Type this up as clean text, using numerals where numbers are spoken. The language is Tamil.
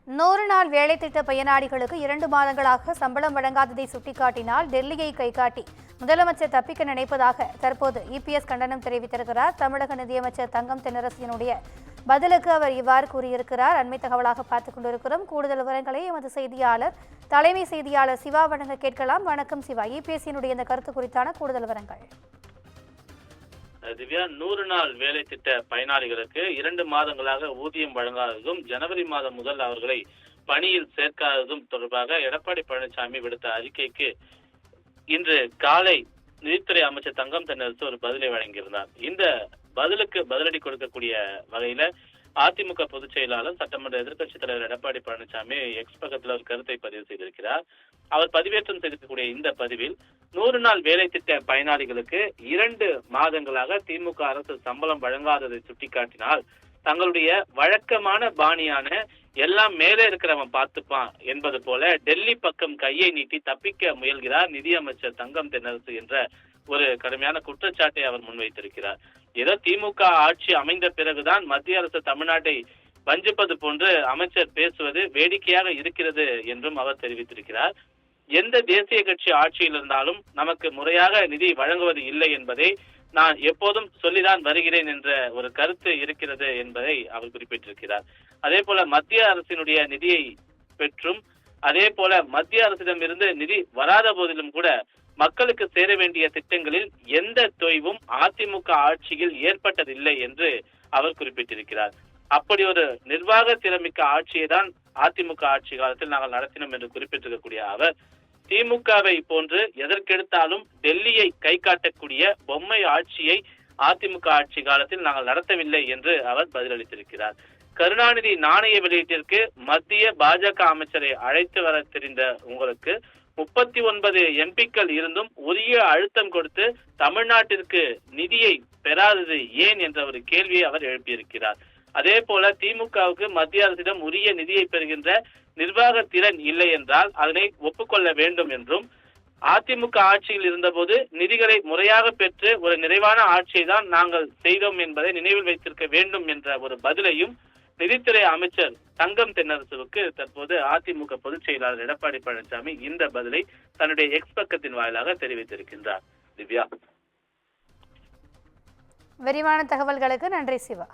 100 நாள் வேலை திட்ட பயனாளிகளுக்கு 2 மாதங்களாக சம்பளம் வழங்காததை சுட்டிக்காட்டினால் டெல்லியை கைகாட்டி முதலமைச்சர் தப்பிக்க நினைப்பதாக தற்போது இபிஎஸ் கண்டனம் தெரிவித்திருக்கிறார். தமிழக நிதியமைச்சர் தங்கம் தென்னரசினுடைய பதிலுக்கு அவர் இவ்வாறு கூறியிருக்கிறார். அண்மை தகவலாக பார்த்துக் கொண்டிருக்கிறோம். கூடுதல் விவரங்களை எமது செய்தியாளர் தலைமை செய்தியாளர் சிவா வழங்க கேட்கலாம். வணக்கம் சிவா, இபிஎஸ்சியினுடைய இந்த கருத்து குறித்தான கூடுதல் விவரங்கள். திவ்யா, 100 நாள் வேலை திட்ட பயனாளிகளுக்கு 2 மாதங்களாக ஊதியம் வழங்காததும் ஜனவரி மாதம் முதல் அவர்களை பணியில் சேர்க்காததும் தொடர்பாக எடப்பாடி பழனிசாமி விடுத்த அறிக்கைக்கு இன்று காலை நிதித்துறை அமைச்சர் தங்கம் தென்னரசு ஒரு பதிலை வழங்கியிருந்தார். இந்த பதிலுக்கு பதிலடி கொடுக்கக்கூடிய வகையில அதிமுக பொதுச் செயலாளர் சட்டமன்ற எதிர்க்கட்சித் தலைவர் எடப்பாடி பழனிசாமி எக்ஸ் பக்கத்தில் ஒரு கருத்தை பதிவு செய்திருக்கிறார். அவர் பதிவேற்றம் செய்திருக்கக்கூடிய இந்த பதிவில் 100 நாள் வேலை திட்ட பயனாளிகளுக்கு 2 மாதங்களாக திமுக அரசு சம்பளம் வழங்காததை சுட்டிக்காட்டினால் தங்களுடைய வழக்கமான பாணியான எல்லாம் மேலே இருக்கிறவன் பார்த்துப்பான் என்பது போல டெல்லி பக்கம் கையை நீட்டி தப்பிக்க முயல்கிறார் நிதியமைச்சர் தங்கம் தென்னரசு என்ற ஒரு கடுமையான குற்றச்சாட்டை அவர் முன்வைத்திருக்கிறார். ஏதோ திமுக ஆட்சி அமைந்த பிறகுதான் மத்திய அரசு தமிழ்நாட்டை வஞ்சிப்பது போன்று அமைச்சர் பேசுவது வேடிக்கையாக இருக்கிறது என்றும் அவர் தெரிவித்திருக்கிறார். எந்த தேசிய கட்சி ஆட்சியில் இருந்தாலும் நமக்கு முறையாக நிதி வழங்குவது இல்லை என்பதை நான் எப்போதும் சொல்லிதான் வருகிறேன் என்ற ஒரு கருத்து இருக்கிறது என்பதை அவர் குறிப்பிட்டிருக்கிறார். அதே போல மத்திய அரசினுடைய நிதியை பெற்றும் அதே போல மத்திய அரசிடமிருந்து நிதி வராத போதிலும் கூட மக்களுக்கு சேர வேண்டிய திட்டங்களில் எந்த தொய்வும் அதிமுக ஆட்சியில் ஏற்பட்டதில்லை என்று அவர் குறிப்பிட்டிருக்கிறார். அப்படி ஒரு நிர்வாக திறமிக்க ஆட்சியை தான் அதிமுக ஆட்சி காலத்தில் நாங்கள் நடத்தினோம் என்று குறிப்பிட்டிருக்கக்கூடிய அவர் திமுகவை போன்று எதற்கெடுத்தாலும் டெல்லியை கை காட்டக்கூடிய பொம்மை ஆட்சியை அதிமுக ஆட்சி காலத்தில் நாங்கள் நடத்தவில்லை என்று அவர் பதிலளித்திருக்கிறார். கருணாநிதி நாணய வெளியீட்டிற்கு மத்திய பாஜக அமைச்சரை அழைத்து வர தெரிந்த உங்களுக்கு 39 எம்பிக்கள் இருந்தும் உரிய அழுத்தம் கொடுத்து தமிழ்நாட்டிற்கு நிதியை பெறாதது ஏன் என்ற ஒரு கேள்வியை அவர் எழுப்பியிருக்கிறார். அதே போல திமுகவுக்கு மத்திய அரசிடம் உரிய நிதியை பெறுகின்ற நிர்வாக திறன் இல்லை என்றால் அதனை ஒப்புக்கொள்ள வேண்டும் என்றும் அதிமுக ஆட்சியில் இருந்தபோது நிதிகளை முறையாக பெற்று ஒரு நிறைவான ஆட்சியை தான் நாங்கள் செய்தோம் என்பதை நினைவில் வைத்திருக்க வேண்டும் என்ற ஒரு பதிலையும் நிதித்துறை அமைச்சர் தங்கம் தென்னரசுவுக்கு தற்போது அதிமுக பொதுச் செயலாளர் எடப்பாடி பழனிசாமி இந்த பதிலை தன்னுடைய எக்ஸ் பக்கத்தின் வாயிலாக தெரிவித்திருக்கின்றார். திவ்யா, விரிவான தகவல்களுக்கு நன்றி சிவா.